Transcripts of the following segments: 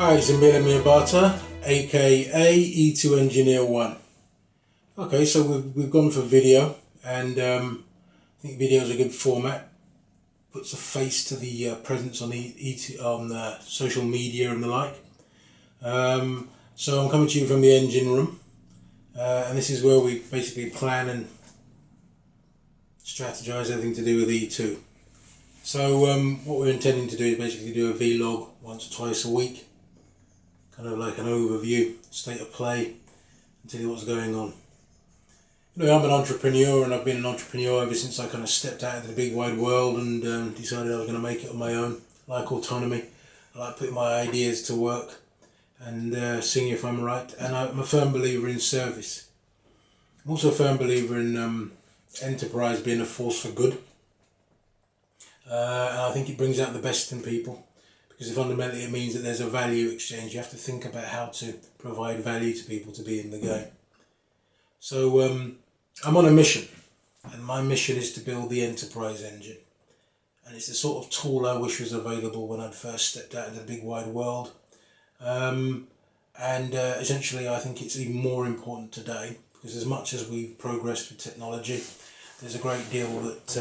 Hi, it's Emile Miyabata, aka E2 Engineer 1. Okay, so we've gone for video, and I think video is a good format. Puts a face to the presence on the E2, on social media and the like. So I'm coming to you from the engine room, and this is where we basically plan and strategize everything to do with E2. So what we're intending to do is basically do a vlog once or twice a week, kind of like an overview, state of play, and tell you what's going on. You know, I'm an entrepreneur, and I've been an entrepreneur ever since I kind of stepped out into the big wide world and decided I was going to make it on my own. I like autonomy. I like putting my ideas to work and seeing if I'm right. And I'm a firm believer in service. I'm also a firm believer in enterprise being a force for good. And I think it brings out the best in people, because fundamentally it means that there's a value exchange. You have to think about how to provide value to people to be in the game. So I'm on a mission, and my mission is to build the enterprise engine. And it's the sort of tool I wish was available when I first stepped out into the big wide world. Essentially I think it's even more important today, because as much as we've progressed with technology, there's a great deal that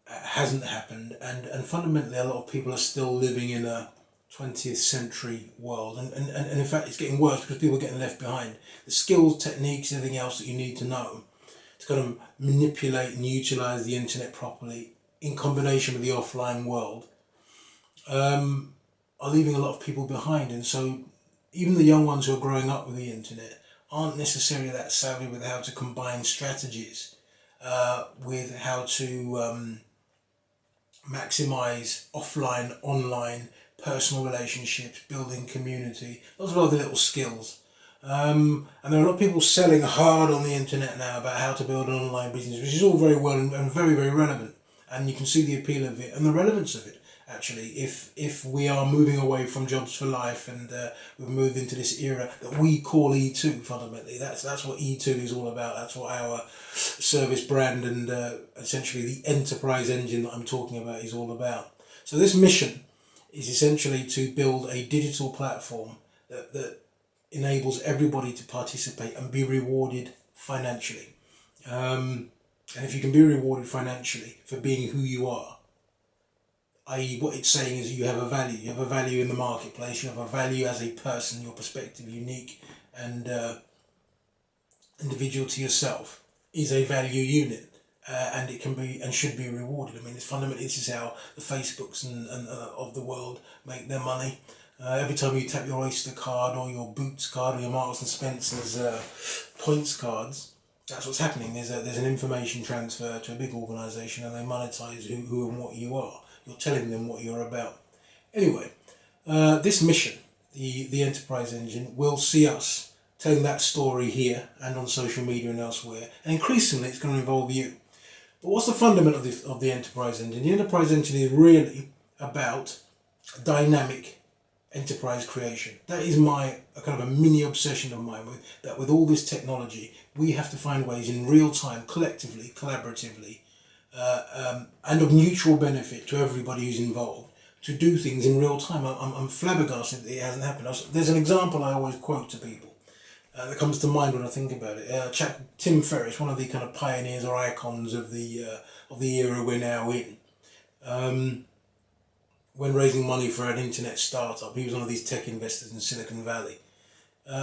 hasn't happened, and fundamentally a lot of people are still living in a 20th century world, and in fact it's getting worse because people are getting left behind. The skills, techniques, everything else that you need to know to kind of manipulate and utilize the internet properly in combination with the offline world are leaving a lot of people behind. And so even the young ones who are growing up with the internet aren't necessarily that savvy with how to combine strategies with how to maximize offline, online, personal relationships, building community, lots of other little skills. And there are a lot of people selling hard on the internet now about how to build an online business, which is all very well and very, very relevant. And you can see the appeal of it and the relevance of it, actually, if we are moving away from jobs for life and we've moved into this era that we call E2 fundamentally. That's what E2 is all about. That's what our service brand and essentially the enterprise engine that I'm talking about is all about. So this mission is essentially to build a digital platform that enables everybody to participate and be rewarded financially. And if you can be rewarded financially for being who you are, i.e. what it's saying is you have a value. You have a value in the marketplace. You have a value as a person, your perspective, unique and individual to yourself, is a value unit. And it can be and should be rewarded. I mean, it's fundamentally, this is how the Facebooks and of the world make their money. Every time you tap your Oyster card or your Boots card or your Marks and Spencer's points cards, that's what's happening. There's an information transfer to a big organisation, and they monetize who and what you are. You're telling them what you're about. Anyway, this mission, the enterprise engine, will see us telling that story here and on social media and elsewhere. And increasingly, it's going to involve you. But what's the fundament of the enterprise engine? The enterprise engine is really about dynamic enterprise creation. That is a kind of a mini obsession of mine, with all this technology, we have to find ways in real time, collectively, collaboratively, and of mutual benefit to everybody who's involved, to do things in real time. I'm flabbergasted that it hasn't happened. There's an example I always quote to people that comes to mind when I think about it. Chap Tim Ferriss, one of the kind of pioneers or icons of the era we're now in. When raising money for an internet startup, he was one of these tech investors in Silicon Valley.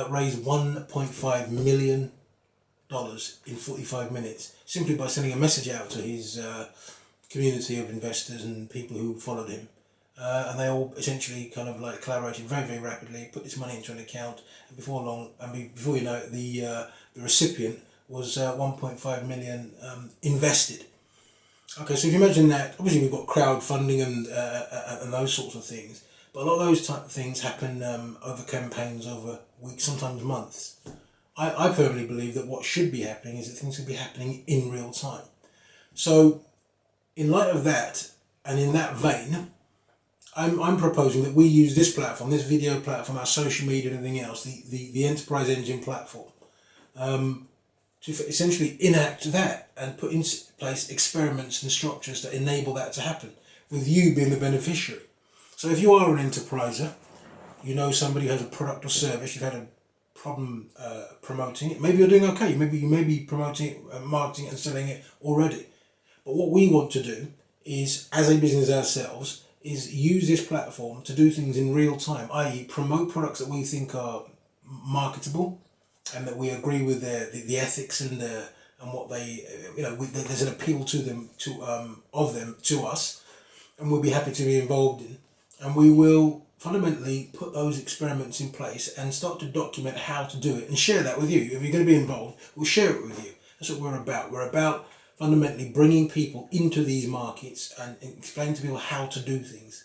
Raised $1.5 million in 45 minutes, simply by sending a message out to his community of investors and people who followed him. And they all essentially kind of like collaborated very, very rapidly, put this money into an account, and before long, before you know it, the recipient was 1.5 million invested. Okay, so if you imagine that, obviously we've got crowdfunding and those sorts of things, but a lot of those type of things happen over campaigns, over weeks, sometimes months. I firmly believe that what should be happening is that things should be happening in real time. So, in light of that, and in that vein, I'm proposing that we use this platform, this video platform, our social media and everything else, the enterprise engine platform, to essentially enact that and put in place experiments and structures that enable that to happen, with you being the beneficiary. So if you are an enterpriser, you know somebody who has a product or service, you've had a problem promoting it. Maybe you're doing okay. Maybe you may be promoting it, marketing it and selling it already. But what we want to do is, as a business ourselves, is use this platform to do things in real time, i.e. promote products that we think are marketable and that we agree with the ethics and what they, there's an appeal to them, of them to us, and we'll be happy to be involved in. And we will fundamentally put those experiments in place and start to document how to do it and share that with you. If you're going to be involved, we'll share it with you. That's what we're about. We're about fundamentally bringing people into these markets and explaining to people how to do things.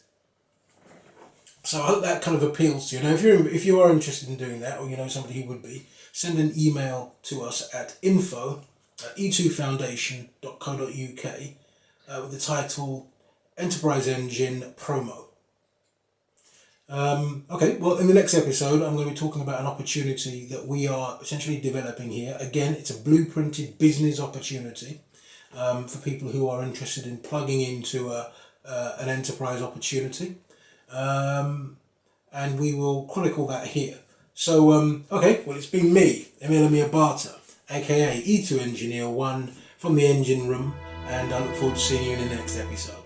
So I hope that kind of appeals to you. Now, if you are interested in doing that, or you know somebody who would be, send an email to us at info@e2foundation.co.uk with the title Enterprise Engine Promo. Okay, well, in the next episode, I'm going to be talking about an opportunity that we are essentially developing here. Again, it's a blueprinted business opportunity for people who are interested in plugging into an enterprise opportunity. And we will chronicle that here. So, okay, well, it's been me, Emile Abata, aka E2 Engineer 1 from the Engine Room, and I look forward to seeing you in the next episode.